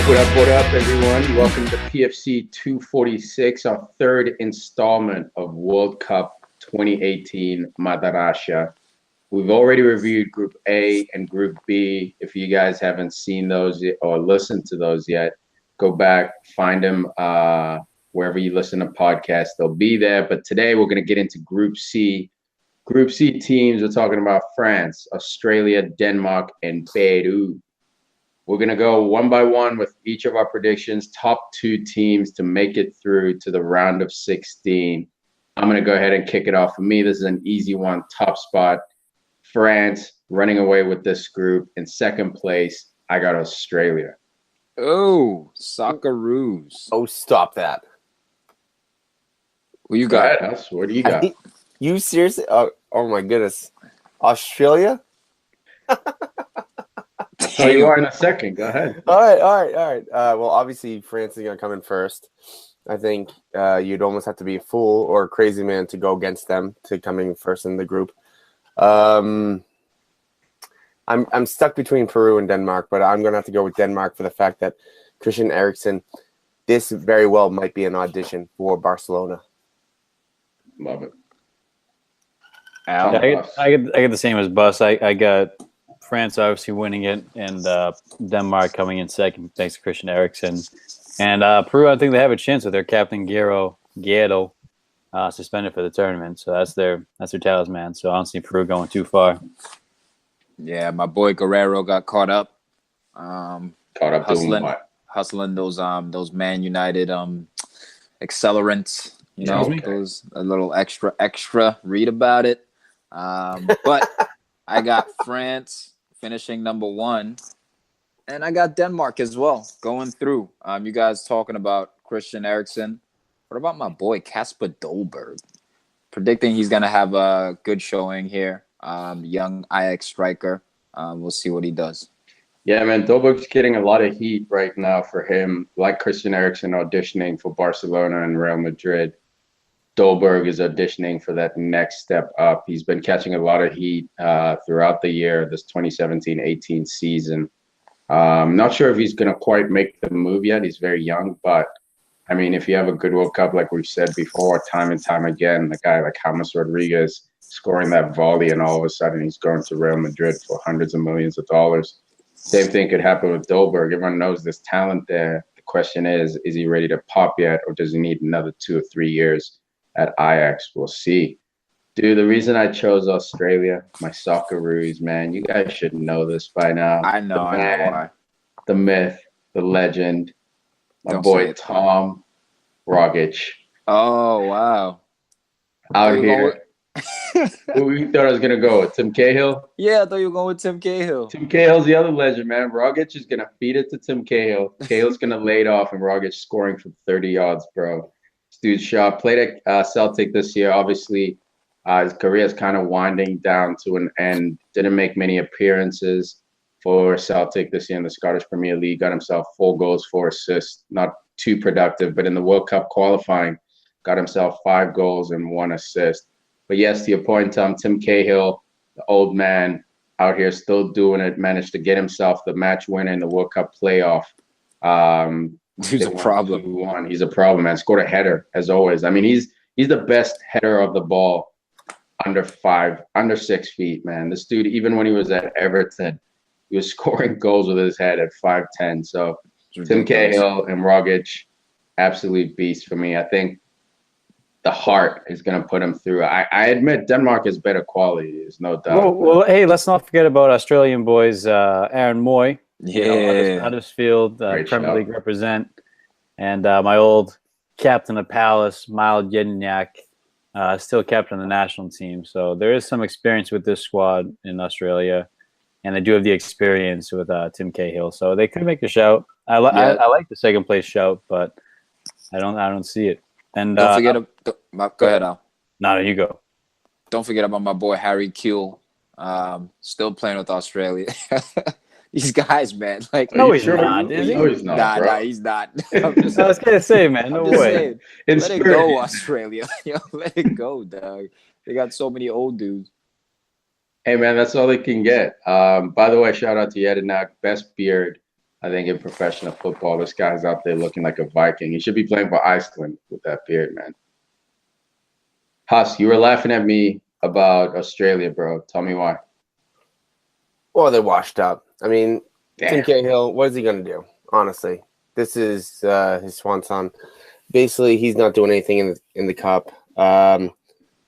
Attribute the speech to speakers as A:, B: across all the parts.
A: What up, everyone? Welcome to PFC 246, our third installment of World Cup 2018 Madarasha. We've already reviewed Group A and Group B. If you guys haven't seen those or listened to those yet, go back, find them wherever you listen to podcasts. They'll be there. But today we're going to get into Group C. Group C teams, we're talking about France, Australia, Denmark, and Peru. We're going to go one by one with each of our predictions, top two teams to make it through to the round of 16. I'm going to go ahead and kick it off. For me, this is an easy one, top spot. France running away with this group. In second place, I got Australia.
B: Oh, Socceroos.
C: Oh, stop that.
B: Who you got?
A: Right, what do you got?
C: You seriously? Oh my goodness. Australia?
A: I'll tell you why in a second. Go ahead.
C: All right. Well, obviously, France is going to come in first. I think you'd almost have to be a fool or a crazy man to go against them to come in first in the group. I'm stuck between Peru and Denmark, but I'm going to have to go with Denmark for the fact that Christian Eriksen, this very well might be an audition for Barcelona.
A: Love it.
D: Al? I get the same as Bus. I got France obviously winning it, and Denmark coming in second thanks to Christian Eriksen. And Peru, I think they have a chance with their captain Guerrero suspended for the tournament. So that's their talisman. So I don't see Peru going too far.
B: Yeah, my boy Guerrero got caught up. Hustling those Man United accelerants. You know, those a little extra. Read about it. But I got France finishing number one, and I got Denmark as well going through. You guys talking about Christian Eriksen. What about my boy Kasper Dolberg? Predicting he's gonna have a good showing here. Young Ajax striker. We'll see what he does.
A: Yeah, man, Dolberg's getting a lot of heat right now for him. Like Christian Eriksen auditioning for Barcelona and Real Madrid, Dolberg is auditioning for that next step up. He's been catching a lot of heat throughout the year, this 2017-18 season. Not sure if he's going to quite make the move yet. He's very young, but I mean, if you have a good World Cup, like we've said before, time and time again, a guy like James Rodriguez scoring that volley, and all of a sudden he's going to Real Madrid for hundreds of millions of dollars. Same thing could happen with Dolberg. Everyone knows there's talent there. The question is he ready to pop yet, or does he need another 2 or 3 years at Ajax? We'll see. Dude, the reason I chose Australia, my Socceroos, man, you guys should know this by now.
B: I know why.
A: The myth, the legend, my boy Tom Rogic.
B: Oh, wow.
A: Out here. Who you thought I was going to go with? Tim Cahill?
B: Yeah, I thought you were going with Tim Cahill.
A: Tim Cahill's the other legend, man. Rogic is going to feed it to Tim Cahill. Cahill's going to lay it off, and Rogic scoring from 30 yards, bro. This dude's sharp. Played at Celtic this year. Obviously, his career is kind of winding down to an end. Didn't make many appearances for Celtic this year in the Scottish Premier League. Got himself 4 goals, 4 assists. Not too productive, but in the World Cup qualifying, got himself 5 goals and 1 assist. But yes, to your point, Tom, Tim Cahill, the old man out here still doing it, managed to get himself the match winner in the World Cup playoff.
B: He's a problem.
A: He's a problem, man. Scored a header, as always. I mean, he's the best header of the ball under 6 feet, man. This dude, even when he was at Everton, he was scoring goals with his head at 5'10". So Tim Cahill and Rogic, absolute beast for me. I think the heart is going to put him through. I admit Denmark is better quality. There's no doubt.
D: Well, hey, let's not forget about Australian boys, Aaron Moy.
B: Yeah.
D: Huddersfield, Premier League represent. And my old captain of Palace, Miles Jedinyak, still captain of the national team. So there is some experience with this squad in Australia. And they do have the experience with Tim Cahill. So they could make a shout. I like the second place shout, but I don't see it. And
B: don't forget go ahead, Al.
D: No, you go.
B: Don't forget about my boy Harry Kewell, still playing with Australia. These guys, man. Like,
D: no, he's not. Is he?
A: No, he's not.
B: Nah, he's not.
D: I was gonna say, man, no way.
B: Let it go, Australia. Let it go, dog. They got so many old dudes.
A: Hey, man, that's all they can get. By the way, shout out to Yedinak, best beard I think in professional football, this guy's out there looking like a Viking. He should be playing for Iceland with that beard, man. Huss, you were laughing at me about Australia, bro. Tell me why.
C: Well, they're washed up. I mean,
A: Damn.
C: Tim Cahill, what is he going to do? Honestly, this is his swan song. Basically, he's not doing anything in the cup.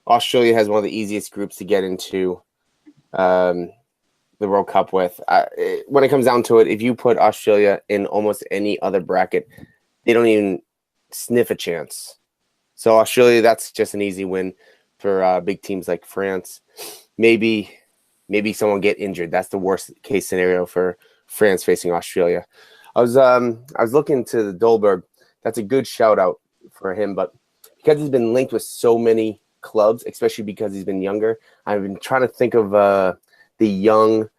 C: Australia has one of the easiest groups to get into the World Cup with. When it comes down to it, if you put Australia in almost any other bracket, they don't even sniff a chance. So Australia, that's just an easy win for big teams like France. Maybe someone get injured. That's the worst case scenario for France facing Australia. I was looking to the Dolberg. That's a good shout out for him, but because he's been linked with so many clubs, especially because he's been younger, I've been trying to think of the young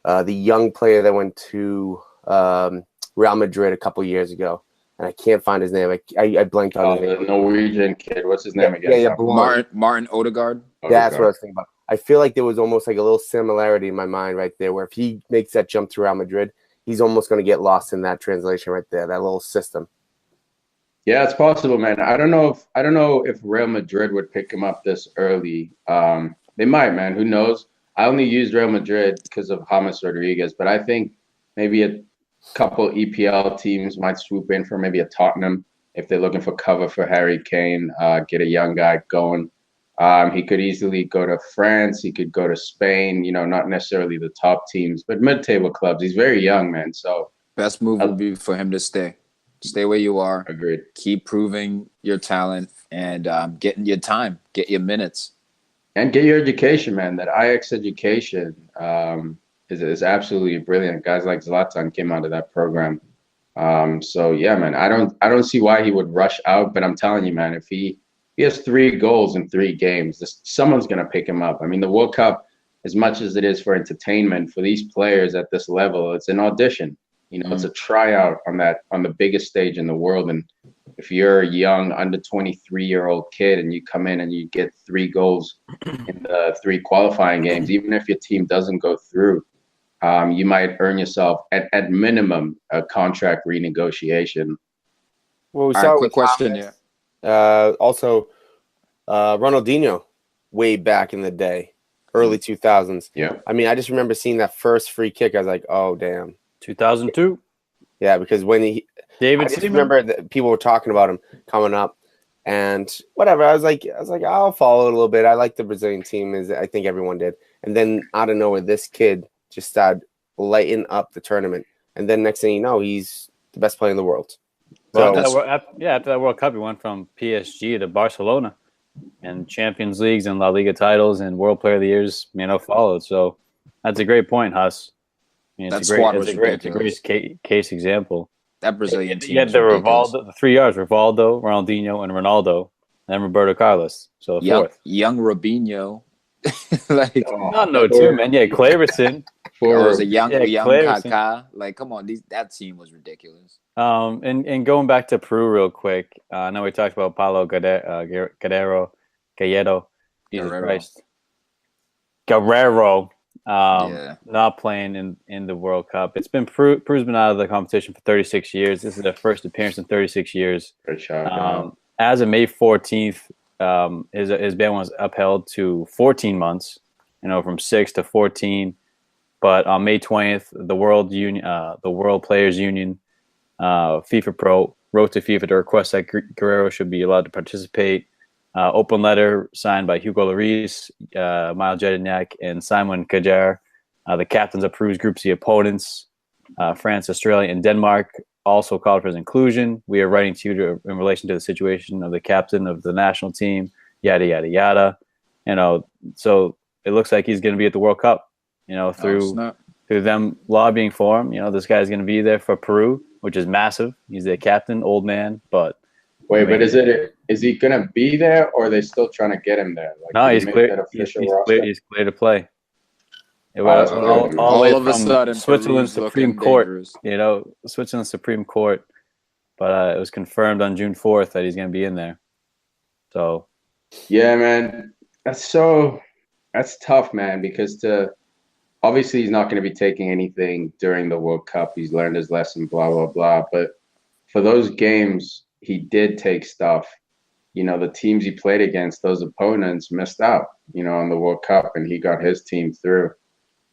C: player that went to Real Madrid a couple years ago, and I can't find his name. I blanked on his name.
A: The Norwegian kid. What's his name again?
C: Yeah,
B: Martin Odegaard.
C: That's what I was thinking about. I feel like there was almost like a little similarity in my mind right there, where if he makes that jump to Real Madrid, he's almost going to get lost in that translation right there, that little system.
A: Yeah, it's possible, man. I don't know if Real Madrid would pick him up this early. They might, man. Who knows? I only used Real Madrid because of James Rodriguez, but I think maybe a couple EPL teams might swoop in for maybe a Tottenham if they're looking for cover for Harry Kane, get a young guy going. He could easily go to France. He could go to Spain, not necessarily the top teams, but mid-table clubs. He's very young, man. So
B: best move would be for him to stay. Stay where you are.
A: Agreed.
B: Keep proving your talent and getting your time, get your minutes.
A: And get your education, man. That IX education is absolutely brilliant. Guys like Zlatan came out of that program. So yeah, man, I don't see why he would rush out, but I'm telling you, man, if he has 3 goals in 3 games, someone's gonna pick him up. I mean, the World Cup, as much as it is for entertainment, for these players at this level, it's an audition. It's a tryout on the biggest stage in the world. And if you're a young under 23-year-old kid and you come in and you get 3 goals in the 3 qualifying games, even if your team doesn't go through, you might earn yourself at minimum a contract renegotiation.
C: Well, we
B: All
C: saw
B: right,
C: it
B: quick
C: with
B: question.
C: Thomas.
B: Yeah.
C: Also, Ronaldinho, way back in the day, early 2000s.
A: Yeah.
C: I mean, I just remember seeing that first free kick. I was like, oh, damn.
D: 2002.
C: Yeah, because when I just remember that people were talking about him coming up, and whatever. I was like, I'll follow it a little bit. I like the Brazilian team, as I think everyone did. And then out of nowhere, this kid just started lighting up the tournament. And then next thing you know, he's the best player in the world.
D: Well,
C: So
D: after that World Cup, he went from PSG to Barcelona, and Champions Leagues and La Liga titles and World Player of the Years, followed. So that's a great point, Huss.
B: That squad was
D: it's a great case example.
B: That Brazilian team.
D: You had the 3 R's: Rivaldo, Ronaldinho, and Ronaldo, and Roberto Carlos. So
B: young Robinho.
D: Two, man. Yeah, Claverson.
B: Was a young Kaká. Like, come on, that team was ridiculous.
D: And going back to Peru real quick. I know we talked about Paulo Gallardo. Jesus Christ. Guerrero. Not playing in the World Cup. It's been Peru's been out of the competition for 36 years. This is their first appearance in 36 years.
A: Good shot.
D: As of May 14th, his ban was upheld to 14 months, from 6 to 14. But on May 20th, the World Players Union, FIFA Pro, wrote to FIFA to request that Guerrero should be allowed to participate. Open letter signed by Hugo Lloris, Mile Jedinak, and Simon Kajar. The captains of Peru's Group C opponents, France, Australia, and Denmark, also called for his inclusion. We are writing to you in relation to the situation of the captain of the national team, yada, yada, yada. So it looks like he's going to be at the World Cup, through them lobbying for him. This guy's going to be there for Peru, which is massive. He's their captain, old man, but...
A: Wait, but is he gonna be there, or are they still trying to get him there?
D: No, he's clear. He's clear to play.
B: All of a sudden,
D: Switzerland's Supreme Court. Switzerland's Supreme Court, but it was confirmed on June 4th that he's gonna be in there. So,
A: yeah, man, that's tough, man, because obviously he's not going to be taking anything during the World Cup. He's learned his lesson, blah, blah, blah. But for those games, he did take stuff. The teams he played against, those opponents missed out, on the World Cup, and he got his team through.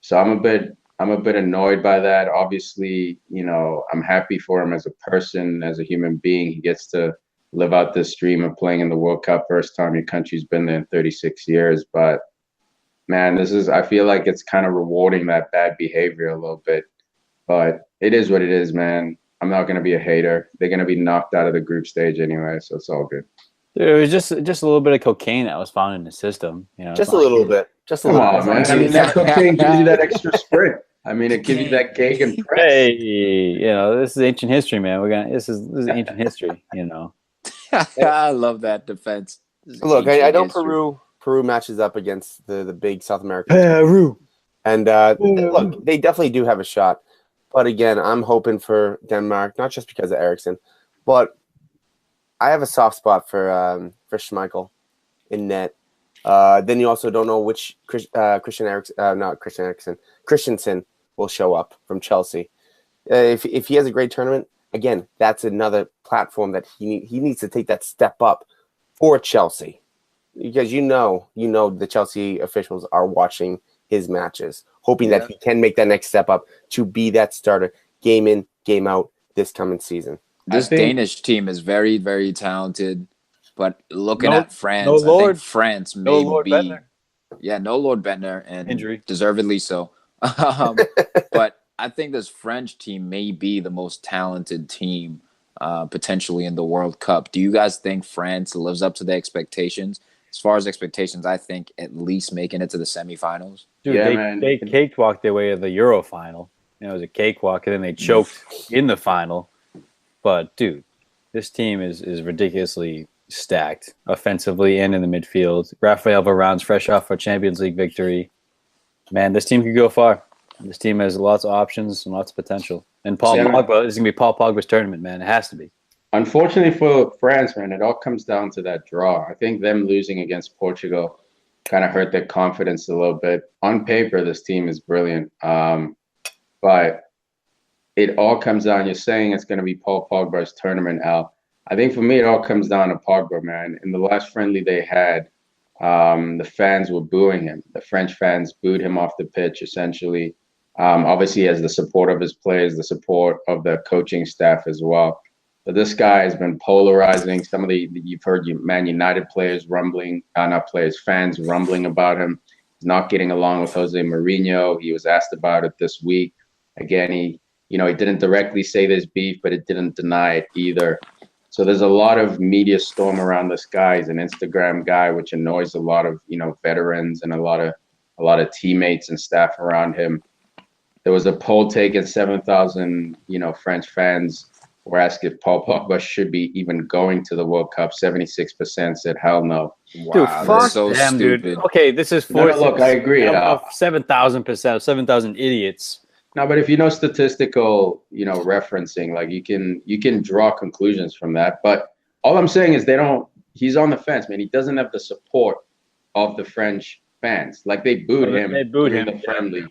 A: So I'm a bit annoyed by that. Obviously, I'm happy for him as a person, as a human being. He gets to live out this dream of playing in the World Cup, first time your country's been there in 36 years. But man, I feel like it's kind of rewarding that bad behavior a little bit. But it is what it is, man. I'm not going to be a hater. They're going to be knocked out of the group stage anyway, so it's all good.
D: Dude, it was just a little bit of cocaine that was found in the system.
C: Just a little bit. Just a
A: Come
C: little
A: on,
C: bit.
A: man. I mean, that cocaine gives you that extra sprint. I mean, it gives you that Gagan press.
D: Hey, this is ancient history, man. This is ancient history.
B: I love that defense.
C: Look, I know Peru matches up against the big South American.
D: Peru.
C: And look, they definitely do have a shot. But again, I'm hoping for Denmark, not just because of Eriksson, but I have a soft spot for Schmeichel in net. Then you also don't know which Christensen will show up from Chelsea. If he has a great tournament, again, that's another platform that he needs to take that step up for Chelsea, because the Chelsea officials are watching his matches, hoping that he can make that next step up to be that starter game in, game out this coming season.
B: This Danish team is very, very talented, but looking at France, I think France may be no Lord Bentner, and
D: injury,
B: deservedly so. But I think this French team may be the most talented team potentially in the World Cup. Do you guys think France lives up to the expectations? As far as expectations, I think at least making it to the semifinals.
D: Dude, they cakewalked their way to the Euro final. It was a cakewalk, and then they choked in the final. But, dude, this team is ridiculously stacked offensively and in the midfield. Raphael Varane's fresh off a Champions League victory. Man, this team could go far. This team has lots of options and lots of potential. And Pogba is going to be Paul Pogba's tournament, man. It has to be.
A: Unfortunately for France, man, it all comes down to that draw. I think them losing against Portugal kind of hurt their confidence a little bit. On paper, this team is brilliant. But it all comes down, you're saying it's going to be Paul Pogba's tournament, Al. I think for me, it all comes down to Pogba, man. In the last friendly they had, the fans were booing him. The French fans booed him off the pitch, essentially. Obviously, he has the support of his players, the support of the coaching staff as well. But this guy has been polarizing. Some of you've heard Man United players rumbling, fans rumbling about him. He's not getting along with Jose Mourinho. He was asked about it this week. Again, he didn't directly say there's beef, but it didn't deny it either. So there's a lot of media storm around this guy. He's an Instagram guy, which annoys a lot of, veterans and a lot of teammates and staff around him. There was a poll taken, 7,000, French fans were asked if Paul Pogba should be even going to the World Cup. 76% said hell no.
B: Wow,
D: dude,
B: that's so
D: damn,
B: stupid.
D: Dude. Okay, this is
A: look, I agree.
D: 7,000%, 7,000 idiots.
A: No, but if you know statistical, referencing, like you can draw conclusions from that. But all I'm saying is he's on the fence, man. He doesn't have the support of the French fans. Like they booed him during the friendly.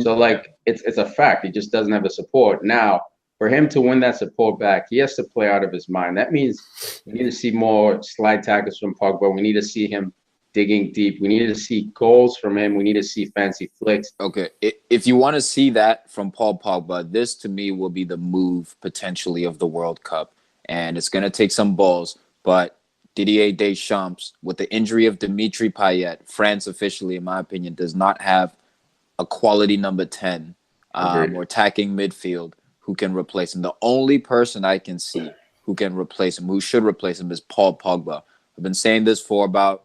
A: So like it's a fact. He just doesn't have the support. Now, for him to win that support back, he has to play out of his mind. That means we need to see more slide tackles from Pogba. We need to see him digging deep. We need to see goals from him. We need to see fancy flicks.
B: Okay, if you want to see that from Paul Pogba, this to me will be the move potentially of the World Cup. And it's going to take some balls. But Didier Deschamps, with the injury of Dimitri Payet, France officially, in my opinion, does not have a quality number 10 or attacking midfield who can replace him. The only person I can see who can replace him, who should replace him, is Paul Pogba. I've been saying this for about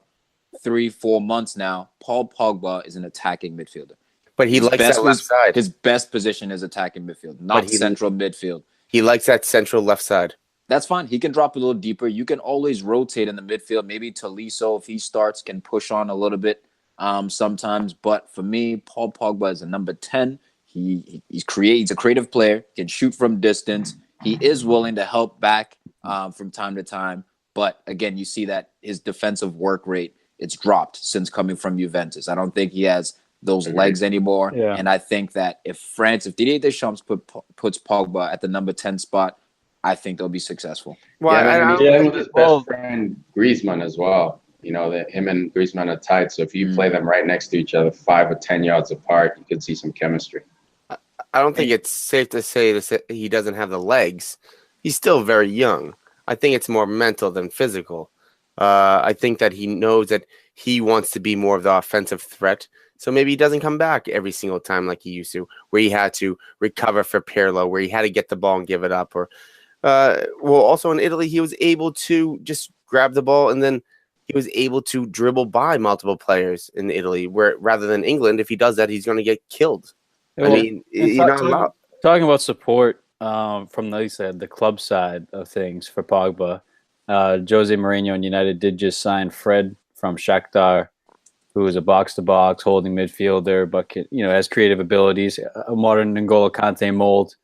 B: 3-4 months now. Paul Pogba is an attacking midfielder.
C: But he likes that left side.
B: His best position is attacking midfield, not central midfield.
C: He likes that central left side.
B: That's fine. He can drop a little deeper. You can always rotate in the midfield. Maybe Tolisso, if he starts, can push on a little bit sometimes. But for me, Paul Pogba is a number 10. He's a creative player, can shoot from distance. He is willing to help back from time to time. But again, you see that his defensive work rate, it's dropped since coming from Juventus. I don't think he has those legs anymore.
D: Yeah.
B: And I think that if Didier Deschamps puts Pogba at the number 10 spot, I think they'll be successful.
C: Well,
A: yeah,
C: I
A: he's
C: don't
A: playing
C: think
A: with his best friend Griezmann as well. You know, that him and Griezmann are tight. So if you play them right next to each other, 5 or 10 yards apart, you could see some chemistry.
C: I don't think it's safe to say that he doesn't have the legs. He's still very young. I think it's more mental than physical. I think that he knows that he wants to be more of the offensive threat. So maybe he doesn't come back every single time like he used to, where he had to recover for Pirlo, where he had to get the ball and give it up. Or, also in Italy, he was able to just grab the ball and then he was able to dribble by multiple players in Italy, where rather than England, if he does that, he's going to get killed.
D: Well,
C: I mean, you're not allowed.
D: Talking about support from the club side of things for Pogba, Jose Mourinho and United did just sign Fred from Shakhtar, who is a box-to-box holding midfielder, but has creative abilities, a modern N'Golo Kante mold.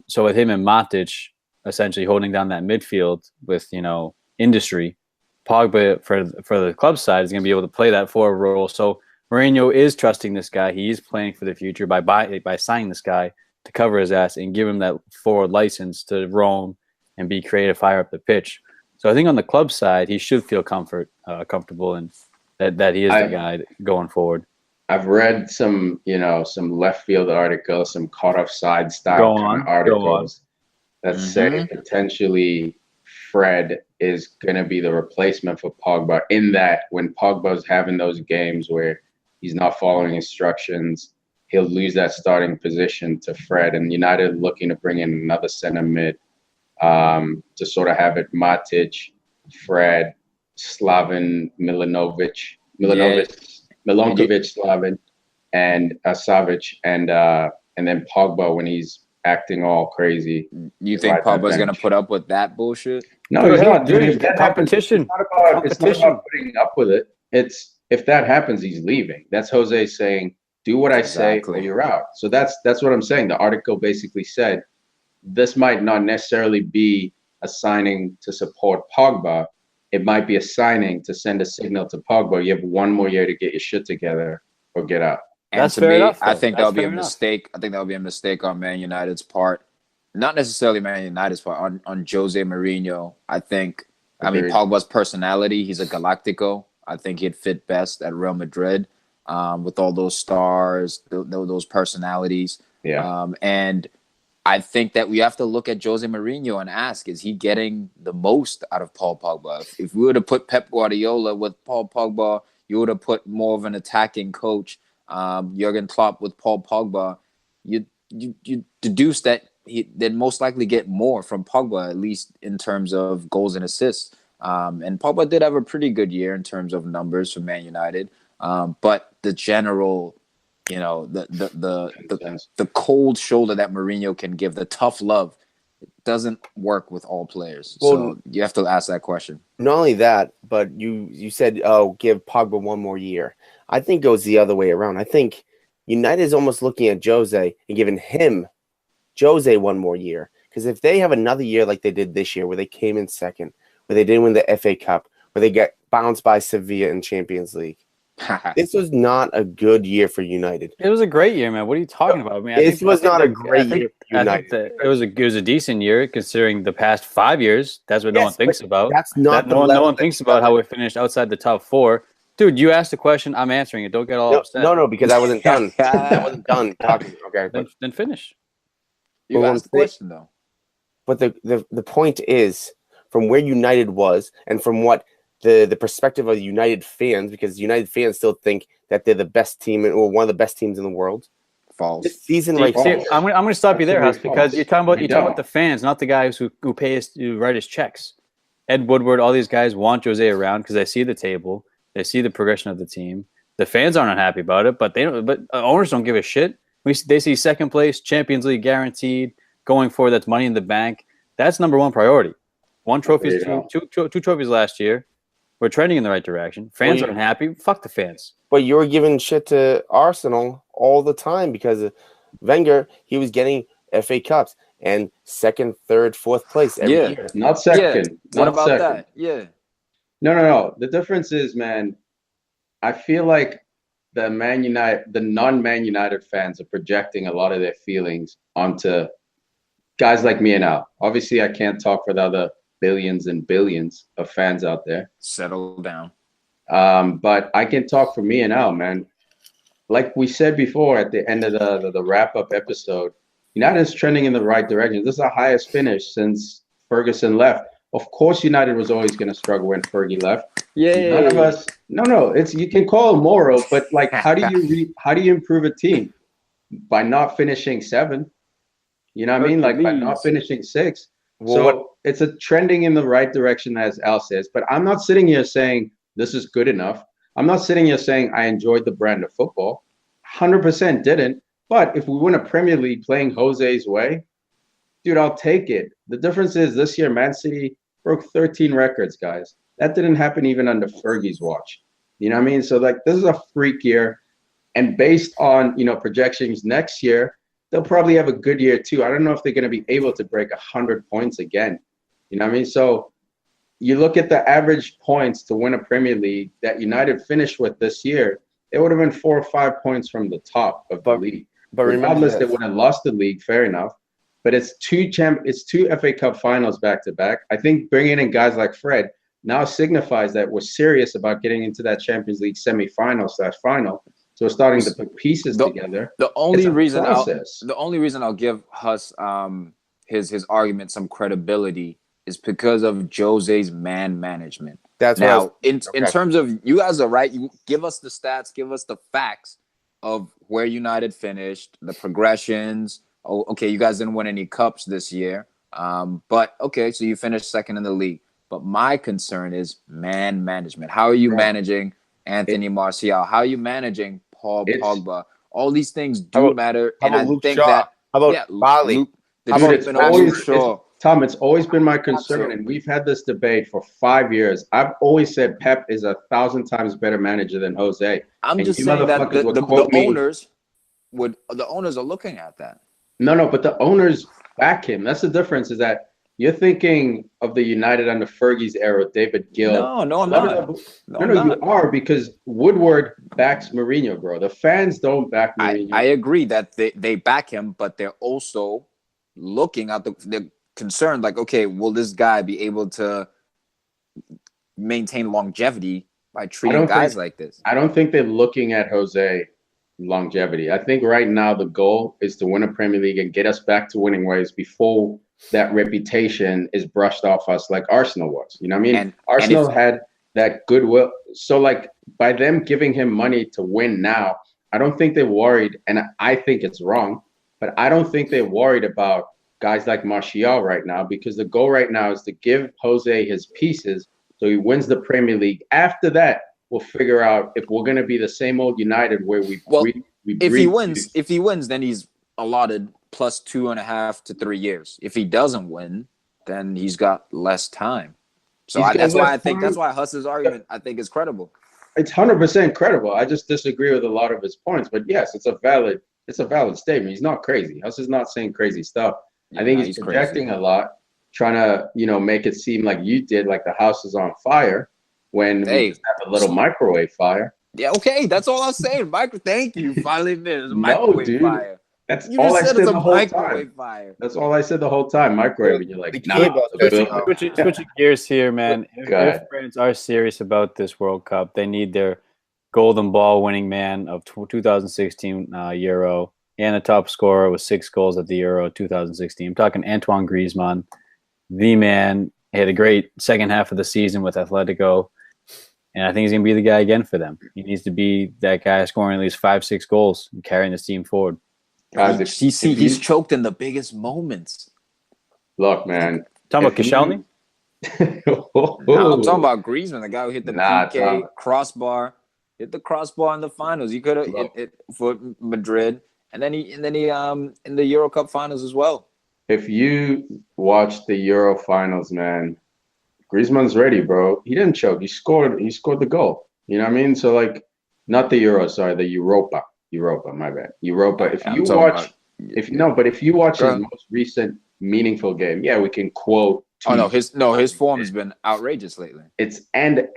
D: So with him and Matic essentially holding down that midfield with industry, Pogba for the club side is going to be able to play that forward role. So Mourinho is trusting this guy. He is playing for the future by signing this guy to cover his ass and give him that forward license to roam and be creative higher up the pitch. So I think on the club side, he should feel comfortable and that he is the guy going forward.
A: I've read some left field articles, some caught offside style kind of articles that say potentially Fred is going to be the replacement for Pogba, in that when Pogba's having those games where he's not following instructions, he'll lose that starting position to Fred. And United looking to bring in another center mid to sort of have it Matic, Fred, Slaven Milinkovic, Slaven, and Savic, and then Pogba when he's acting all crazy.
B: You think Pogba's going to put up with that bullshit?
A: No, he's not.
D: Dude,
A: If that
D: competition.
A: happens, it's not about putting up with it. It's if that happens, he's leaving. That's Jose saying, "Do what I say, or you're out." So that's what I'm saying. The article basically said this might not necessarily be a signing to support Pogba. It might be a signing to send a signal to Pogba. You have one more year to get your shit together or get out.
B: And
D: that's
B: to
D: fair
B: me,
D: enough,
B: I think that'll be a
D: enough.
B: mistake. I think that'll be a mistake on Man United's part. Not necessarily Man United's part, on Jose Mourinho. I mean, Pogba's personality, he's a Galactico. I think he'd fit best at Real Madrid with all those stars, those personalities.
A: Yeah.
B: And I think that we have to look at Jose Mourinho and ask, is he getting the most out of Paul Pogba? If we were to put Pep Guardiola with Paul Pogba, you would have put more of an attacking coach, Jurgen Klopp with Paul Pogba, you deduce that they'd most likely get more from Pogba, at least in terms of goals and assists. And Pogba did have a pretty good year in terms of numbers for Man United. But the general, the cold shoulder that Mourinho can give, the tough love, it doesn't work with all players.
C: Well,
B: so you have to ask that question.
C: Not only that, but you said, give Pogba one more year. I think it goes the other way around. I think United is almost looking at Jose and giving Jose one more year. Because if they have another year like they did this year, where they came in second, where they didn't win the FA Cup, where they get bounced by Sevilla in Champions League, this was not a good year for United.
D: It was a great year, man. What are you talking about? I mean,
C: This was not a great year for United.
D: It was a decent year considering the past 5 years. That's what no one thinks about.
C: That's not
D: no one thinks about how we finished outside the top 4. Dude, you asked a question. I'm answering it. Don't get all upset.
C: No, because I wasn't done. I wasn't done talking. Okay,
D: then finish.
B: You asked the question though.
C: But the point is, from where United was, and from what the perspective of United fans, because United fans still think that they're the best team or one of the best teams in the world.
B: False.
C: This season,
D: I'm going to stop you there, House, because you're talking about the fans, not the guys who pay us to write his checks. Ed Woodward, all these guys want Jose around because they see the table, they see the progression of the team. The fans aren't unhappy about it, but owners don't give a shit. They see second place, Champions League guaranteed, going forward. That's money in the bank. That's number one priority. Two trophies last year. We're trending in the right direction. Fans aren't happy. Fuck the fans.
C: But you were giving shit to Arsenal all the time because of Wenger. He was getting FA Cups and second, third, fourth place every year.
A: Not second.
B: Yeah. What about that? Yeah.
A: No. The difference is, man, I feel like the non-Man United fans are projecting a lot of their feelings onto guys like me and Al. Obviously, I can't talk for the other billions and billions of fans out there.
B: Settle down.
A: But I can talk for me and Al, man. Like we said before at the end of the wrap-up episode, United's trending in the right direction. This is the highest finish since Ferguson left. Of course, United was always going to struggle when Fergie left.
B: Yeah.
A: None of us. No. It's you can call it moral, but like, how do you improve a team? By not finishing 7. You know what I mean? Like by not finishing 6. So it's a trending in the right direction, as Al says. But I'm not sitting here saying this is good enough. I'm not sitting here saying I enjoyed the brand of football. 100% didn't. But if we win a Premier League playing Jose's way, dude, I'll take it. The difference is this year, Man City broke 13 records, guys. That didn't happen even under Fergie's watch. You know what I mean? So, like, this is a freak year. And based on, projections next year, they'll probably have a good year, too. I don't know if they're going to be able to break 100 points again. You know what I mean? So, you look at the average points to win a Premier League that United finished with this year, it would have been 4 or 5 points from the top of the league. But regardless, they would have lost the league, fair enough. But it's two FA Cup finals back to back. I think bringing in guys like Fred now signifies that we're serious about getting into that Champions League semi-final/final. So we're starting to put pieces together.
B: The only reason I'll give Huss his argument some credibility is because of Jose's man management.
C: That's
B: now in terms of, you guys are right. You give us the stats, give us the facts of where United finished, the progressions. Oh, okay, you guys didn't win any cups this year. But okay, so you finished second in the league. But my concern is man management. How are you managing Anthony Martial? How are you managing Paul Pogba? All these things do matter. And I think that
C: Bali?
A: Tom, it's always been my concern, and we've had this debate for 5 years. I've always said Pep is 1,000 times better manager than Jose.
B: I'm just saying that the owners are looking at that.
A: No, but the owners back him. That's the difference, is that you're thinking of the United under Fergie's era, David Gill.
B: No, I'm not.
A: You are, because Woodward backs Mourinho, bro. The fans don't back Mourinho.
B: I agree that they back him, but they're also looking at they're concerned, like, okay, will this guy be able to maintain longevity by treating guys like this?
A: I don't think they're looking at Jose longevity. I think right now the goal is to win a Premier League and get us back to winning ways before that reputation is brushed off us like Arsenal was. You know what I mean? Arsenal had that goodwill. So, like, by them giving him money to win now, I don't think they're worried, and I think it's wrong, but I don't think they're worried about guys like Martial right now, because the goal right now is to give Jose his pieces so he wins the Premier League. After that, we'll figure out if we're going to be the same old United where
B: if he wins, then he's allotted plus 2.5 to 3 years. If he doesn't win, then he's got less time. So that's why Huss's argument, I think, is credible.
A: It's 100% credible. I just disagree with a lot of his points, but yes, it's a valid statement. He's not crazy. Huss is not saying crazy stuff. I think he's projecting crazy a lot, trying to, make it seem like you did, like the house is on fire when we just have a little microwave fire.
B: Yeah, okay, that's all I'm saying. Thank you. Finally, there's a microwave fire.
A: That's all I said the whole time. That's all I said the whole time. Microwave, and you're like,
D: switching gears here, man. If France are serious about this World Cup, they need their golden ball winning man of 2016 Euro and a top scorer with 6 goals at the Euro 2016. I'm talking Antoine Griezmann, the man. He had a great second half of the season with Atletico, and I think he's going to be the guy again for them. He needs to be that guy scoring at least 5-6 goals and carrying this team forward.
B: He's choked in the biggest moments.
A: Look, man.
D: Talking about Koscielny?
B: No, I'm talking about Griezmann, the guy who hit the PK crossbar, hit the crossbar in the finals. He could have hit it for Madrid, and then he in the Euro Cup finals as well.
A: If you watch the Euro finals, man, Griezmann's ready, bro. He didn't choke. He scored the goal. You know what I mean? So, like, not the Euro, sorry, the Europa, my bad. Europa. If you watch his most recent meaningful game, we can quote
B: Oh his form has been outrageous lately.
A: It's and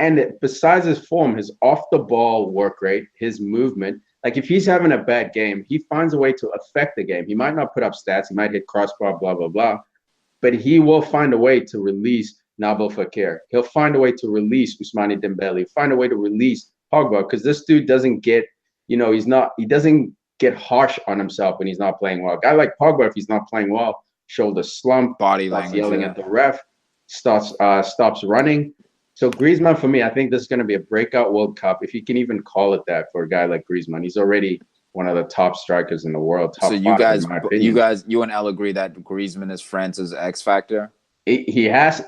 A: besides his form, his off the ball work rate, his movement. Like if he's having a bad game, he finds a way to affect the game. He might not put up stats, he might hit crossbar, blah blah blah, but he will find a way to release Nabil Fekir. He'll find a way to release Ousmane Dembele. Find a way to release Pogba because this dude doesn't get, he doesn't get harsh on himself when he's not playing well. A guy like Pogba, if he's not playing well, shoulder slump,
B: body
A: starts
B: language,
A: yelling at the ref, stops running. So Griezmann, for me, I think this is going to be a breakout World Cup, if you can even call it that for a guy like Griezmann. He's already one of the top strikers in the world.
B: So you and Elle agree that Griezmann is France's X factor?
A: He has.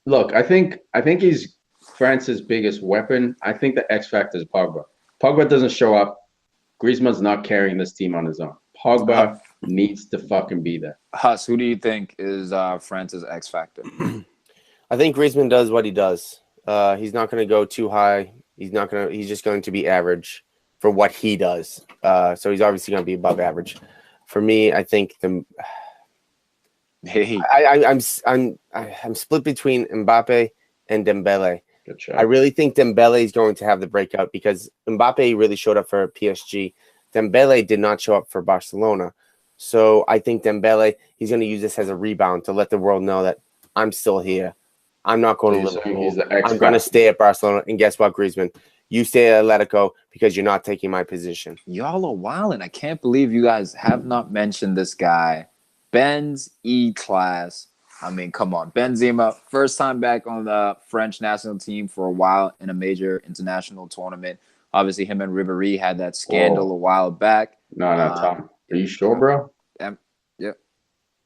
A: Look, I think he's France's biggest weapon. I think the X factor is Pogba. Pogba doesn't show up. Griezmann's not carrying this team on his own. Pogba needs to fucking be there.
B: Huss, who do you think is France's X factor?
C: I think Griezmann does what he does. He's not going to go too high. He's just going to be average for what he does. So he's obviously going to be above average. For me, I think I'm split between Mbappe and Dembele. I really think Dembele is going to have the breakout because Mbappe really showed up for PSG. Dembele did not show up for Barcelona. So I think Dembele, he's going to use this as a rebound to let the world know that I'm still here. I'm not going to Liverpool. I'm going to stay at Barcelona. And guess what, Griezmann? You stay at Atletico because you're not taking my position.
B: Y'all are wildin'. I can't believe you guys have not mentioned this guy. Ben's E-class. I mean, come on. Benzema, first time back on the French national team for a while in a major international tournament. Obviously, him and Ribéry had that scandal a while back.
A: No, Tom. Are you sure, bro?
B: Yeah.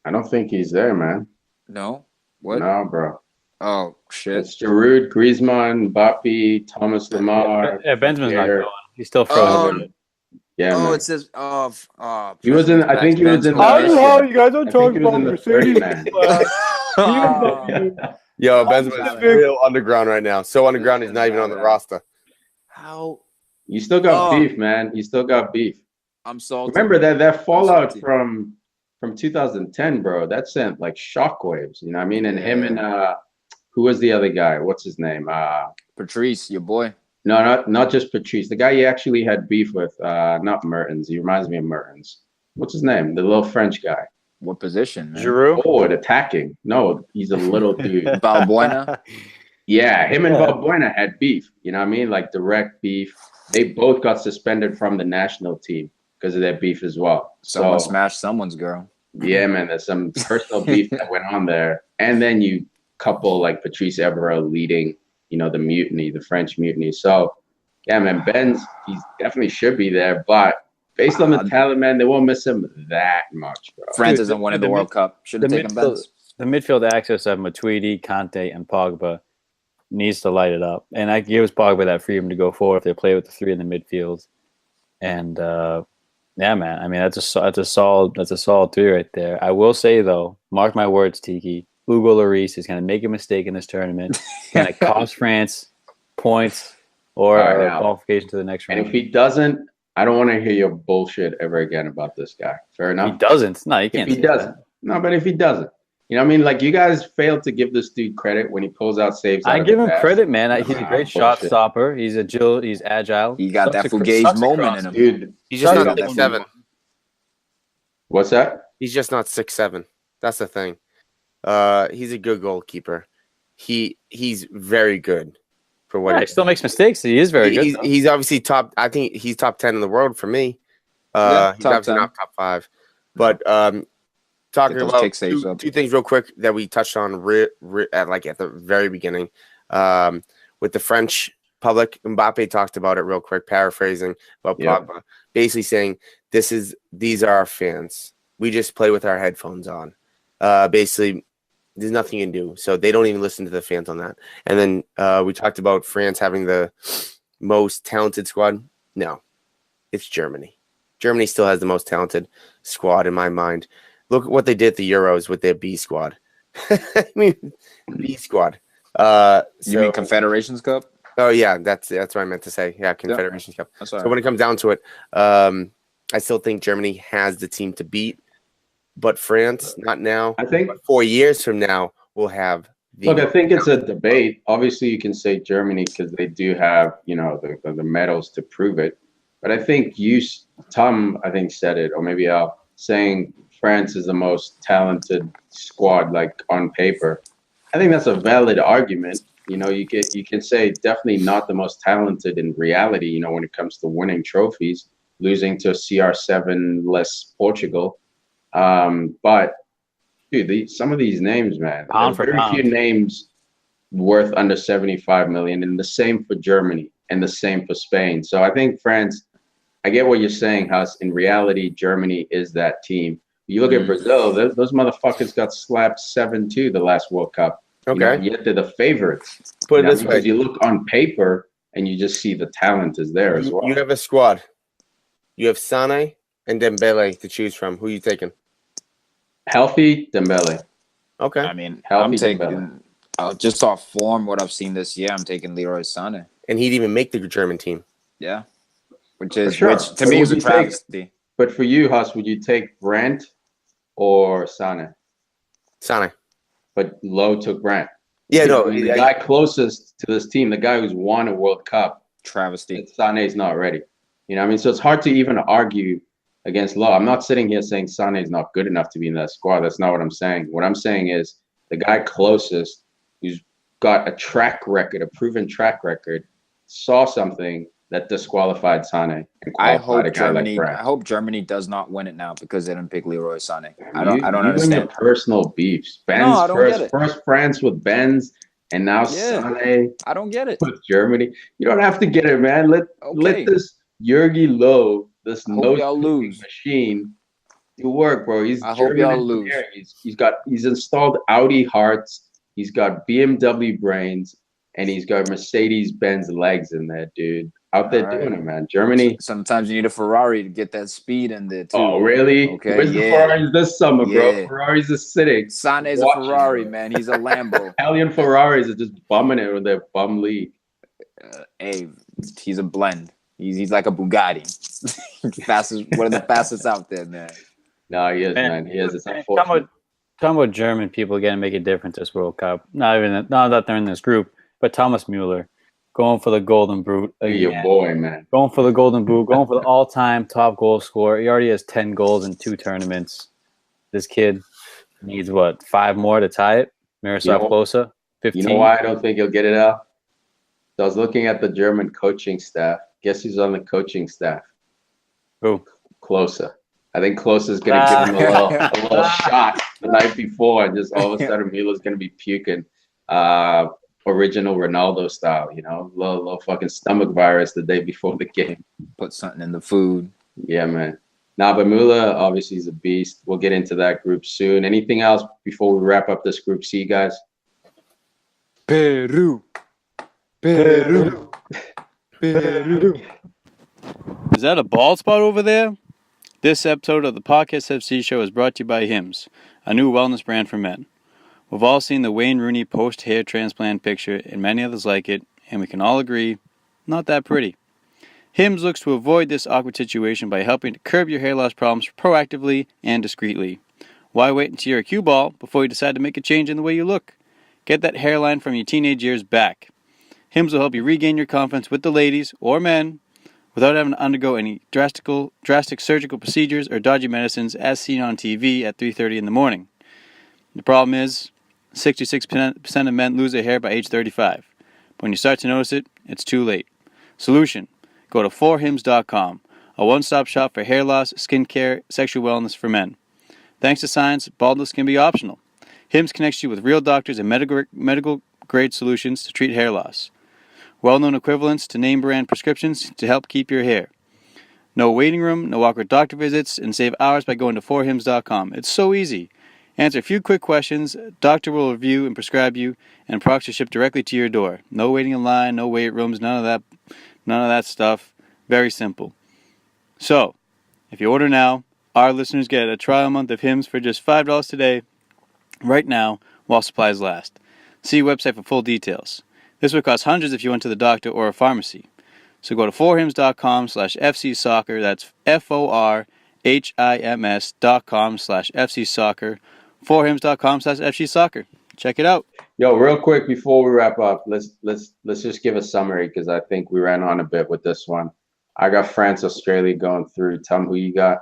A: I don't think he's there, man.
B: No? What?
A: No, bro.
B: Oh, shit.
A: It's Giroud, Griezmann, Mbappe, Thomas Lemar.
D: Yeah, Benzema's not going. He's still frozen.
A: Yeah, man.
B: It says
A: he was in. I think he was in.
C: How you guys are talking about
A: Mercedes?
C: Yo, Benzema's real underground right now. So underground, he's not even on the roster.
B: How?
A: You still got beef, man. You still got beef.
B: I'm salty.
A: Remember that fallout from 2010, bro. That sent like shockwaves. You know what I mean? And him and who was the other guy? What's his name?
B: Patrice, your boy.
A: No, not just Patrice. The guy he actually had beef with, not Mertens. He reminds me of Mertens. What's his name? The little French guy.
B: What position, man?
D: Giroud?
A: Forward, attacking. No, he's a little dude.
B: Balbuena?
A: Yeah, him and Balbuena had beef. You know what I mean? Like direct beef. They both got suspended from the national team because of their beef as well.
B: Someone smashed someone's girl.
A: Yeah, man. There's some personal beef that went on there. And then you couple like Patrice Evra leading, the mutiny, the French mutiny. So, yeah, man, he definitely should be there. But based on the talent, man, they won't miss him that much, bro.
B: France isn't winning the World Cup. Should have taken Benz.
D: The midfield access of Matuidi, Kante, and Pogba needs to light it up. And that gives Pogba that freedom to go forward if they play with the three in the midfield. And, yeah, man, I mean, that's a solid three right there. I will say, though, mark my words, Tiki, Hugo Lloris is going to make a mistake in this tournament. Going to cost France points or qualification to the next round.
A: And if he doesn't, I don't want to hear your bullshit ever again about this guy. Fair enough?
D: He doesn't. No, he can't.
A: If he doesn't. No, but if he doesn't. You know what I mean? Like, you guys failed to give this dude credit when he pulls out saves.
D: I give him credit, man. He's a great shot stopper. He's agile. He's agile.
B: He got that Fugazi moment in him.
A: Dude,
C: he's just not 6'7".
A: What's that?
C: He's just not 6'7". That's the thing. He's a good goalkeeper. He's very good for what
D: he still makes mistakes. He is very good.
C: He's obviously top. I think he's top 10 in the world for me. He's obviously not top 5. But talking about two things real quick that we touched on at the very beginning with the French public. Mbappe talked about it real quick, paraphrasing about Pogba, basically saying these are our fans. We just play with our headphones on. Basically, there's nothing you can do. So they don't even listen to the fans on that. And then we talked about France having the most talented squad. No, it's Germany. Germany still has the most talented squad in my mind. Look at what they did at the Euros with their B squad. I mean, B squad.
B: You mean Confederations Cup?
C: Oh yeah, that's what I meant to say. Yeah, Confederations Cup. So when it comes down to it, I still think Germany has the team to beat. But France, not now.
A: I think
C: 4 years from now, will have the.
A: Look, I think it's a debate. Obviously, you can say Germany because they do have, the medals to prove it. But I think Tom, I think said it, or maybe Al, saying France is the most talented squad, like on paper. I think that's a valid argument. You can say definitely not the most talented in reality. When it comes to winning trophies, losing to CR7 less Portugal. But dude, some of these names, man,
D: Pound
A: there
D: for
A: are very few
D: pound.
A: names worth under 75 million, and the same for Germany and the same for Spain. So I think France, I get what you're saying, Huss. In reality, Germany is that team. You look at Brazil, those motherfuckers got slapped 7-2 the last World Cup.
C: Okay.
A: Yet they're the favorites.
C: Put it this way.
A: Because you look on paper and you just see the talent is there as well.
C: You have a squad. You have Sane and Dembele to choose from. Who are you taking?
A: Healthy Dembele.
C: Okay.
B: I mean,
A: Healthy
B: I'm taking
A: Dembele.
B: just off form what I've seen this year. I'm taking Leroy Sané.
C: And he'd even make the German team.
B: Yeah, which
A: For sure.
B: which to me is a travesty.
A: But for you, Huss, would you take Brandt or Sane?
C: Sane.
A: But Lowe took Brandt.
C: Yeah, no.
A: The guy closest to this team, the guy who's won a World Cup,
B: Travesty.
A: Sané's not ready. So it's hard to even argue against Lowe. I'm not sitting here saying Sané's not good enough to be in that squad. That's not what I'm saying. What I'm saying is the guy closest, who's got a proven track record, saw something that disqualified Sané and qualified a guy like Brandt.
B: I hope Germany does not win it now because they didn't pick Leroy Sané. I
A: don't
B: understand.
A: Your personal beefs. Ben's first France with Benz, and now Sané.
B: I don't get it.
A: With Germany, you don't have to get it, man. Let this Jurgi Lowe, this machine, do work, bro.
B: I hope y'all lose.
A: He's installed Audi hearts. He's got BMW brains, and he's got Mercedes-Benz legs in there, dude. Out there doing it, man. Germany.
B: Sometimes you need a Ferrari to get that speed in there too.
A: Oh, really?
B: Okay.
A: Where's the Ferraris this summer, bro? Ferraris are sitting.
B: Sané's a Ferrari, man. He's a Lambo.
A: Italian Ferraris are just bumming it with their bum league.
B: Hey, he's a blend. He's like a Bugatti. One of the fastest out there, man.
A: No, he is, man. He is. It's unfortunate.
D: Talking about German people getting to make a difference this World Cup. Not that they're in this group, but Thomas Müller going for the Golden Boot again.
A: Your boy, man.
D: Going for the Golden Boot, going for the all-time top goal scorer. He already has 10 goals in 2 tournaments. This kid needs, 5 more to tie it? Miroslav Klose, 15.
A: You know why I don't think he'll get it out? So I was looking at the German coaching staff. Guess who's on the coaching staff?
D: Who?
A: Klose. I think Klose is going to give him a little shot the night before, and just all of a sudden Müller's going to be puking. Original Ronaldo style, little fucking stomach virus the day before the game.
B: Put something in the food.
A: Yeah, man. But Müller obviously is a beast. We'll get into that group soon. Anything else before we wrap up this Group C, guys?
B: Peru.
D: Is that a bald spot over there? This episode of the Podcast FC Show is brought to you by Hims, a new wellness brand for men. We've all seen the Wayne Rooney post-hair transplant picture and many others like it, and we can all agree, not that pretty. Hims looks to avoid this awkward situation by helping to curb your hair loss problems proactively and discreetly. Why wait until you're a cue ball before you decide to make a change in the way you look? Get that hairline from your teenage years back. Hims will help you regain your confidence with the ladies or men without having to undergo any drastic surgical procedures or dodgy medicines as seen on TV at 3:30 in the morning. The problem is, 66% of men lose their hair by age 35. But when you start to notice it, it's too late. Solution: go to 4hims.com, a one-stop shop for hair loss, skincare, sexual wellness for men. Thanks to science, baldness can be optional. Hims connects you with real doctors and medical-grade solutions to treat hair loss. Well-known equivalents to name-brand prescriptions to help keep your hair. No waiting room, no awkward doctor visits, and save hours by going to 4hims.com. It's so easy. Answer a few quick questions, doctor will review and prescribe you, and products are shipped directly to your door. No waiting in line, no wait rooms, none of that stuff. Very simple. So, if you order now, our listeners get a trial month of Hims for just $5 today, right now, while supplies last. See website for full details. This would cost hundreds if you went to the doctor or a pharmacy. So go to 4hims.com/FCsoccer, that's FORHIMS.com/FCsoccer, 4hims.com/FCsoccer. Check it out.
A: Yo, real quick before we wrap up, let's just give a summary because I think we ran on a bit with this one. I got France, Australia going through. Tell me who you got.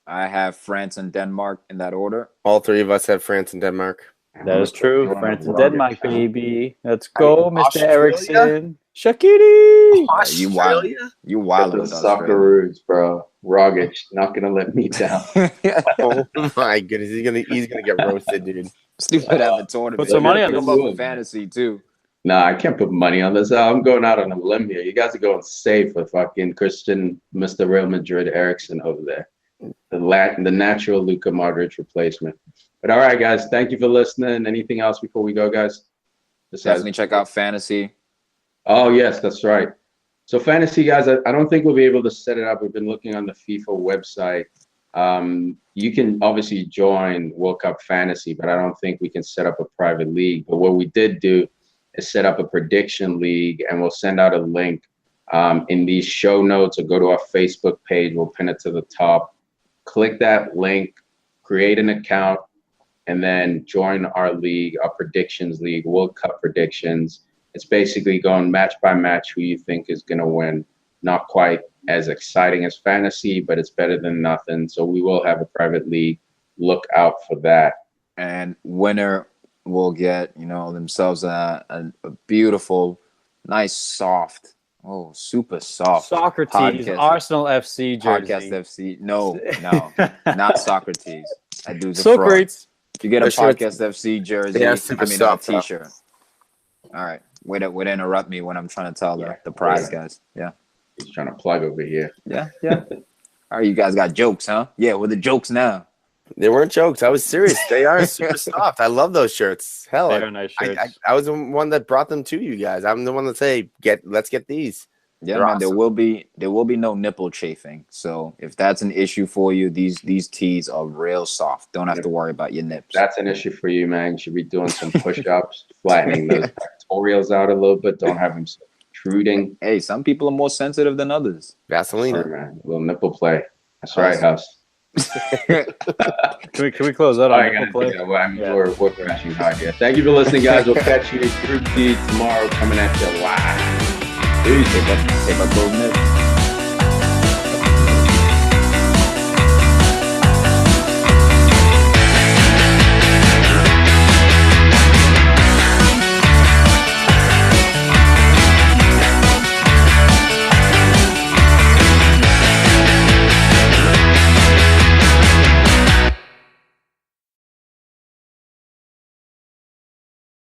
B: I have France and Denmark in that order.
C: All three of us have France and Denmark.
D: That is true. France and Denmark, baby. Let's go, Mr. Eriksson. Shakiri.
B: You wild. You wild with
A: the Socceroos, bro. Rogic, not gonna let me down.
C: Oh my goodness, he's gonna get roasted, dude.
B: Stupid have a tournament.
D: Put some money on
B: this. Up with fantasy too.
A: Nah, I can't put money on this. I'm going out on a limb here. You guys are going safe with fucking Christian, Mr. Real Madrid Eriksson over there. The natural Luka Modric replacement. But all right, guys, thank you for listening. Anything else before we go, guys?
B: Definitely check out fantasy.
A: Oh, yes, that's right. So fantasy, guys, I don't think we'll be able to set it up. We've been looking on the FIFA website. You can obviously join World Cup Fantasy, but I don't think we can set up a private league. But what we did do is set up a prediction league, and we'll send out a link in these show notes, or go to our Facebook page. We'll pin it to the top. Click that link, create an account, and then join our league, our predictions league, World Cup predictions. It's basically going match by match who you think is going to win. Not quite as exciting as fantasy, but it's better than nothing. So we will have a private league. Look out for that.
B: And winner will get, themselves a beautiful, nice, soft, super soft
D: Socrates,
B: podcast,
D: Arsenal FC jersey.
B: Podcast FC. No, not Socrates. That dude's a
D: Socrates.
B: If you get a Podcast FC jersey, a t-shirt. All right. Way to interrupt me when I'm trying to tell the prize guys. Yeah.
A: He's trying to plug over here.
B: Yeah. All right, you guys got jokes, huh? Yeah, we're the jokes now.
C: They weren't jokes. I was serious. They are super soft. I love those shirts. Hell,
D: they are nice shirts.
C: I was the one that brought them to you guys. I'm the one that say, let's get these.
B: Yeah, man. Awesome. There will be no nipple chafing. So if that's an issue for you, these tees are real soft. Don't have to worry about your nips.
A: That's an issue for you, man. You should be doing some push-ups, flattening those pectorials out a little bit. Don't have them protruding.
B: Hey, some people are more sensitive than others.
C: Vaseline,
A: man. A little nipple play. That's right, House.
D: Can we close out on nipple play?
A: Yeah, we're crashing hard here. Thank you for listening, guys. We'll catch you through tomorrow coming at you live.
B: Peace. Take up those nips.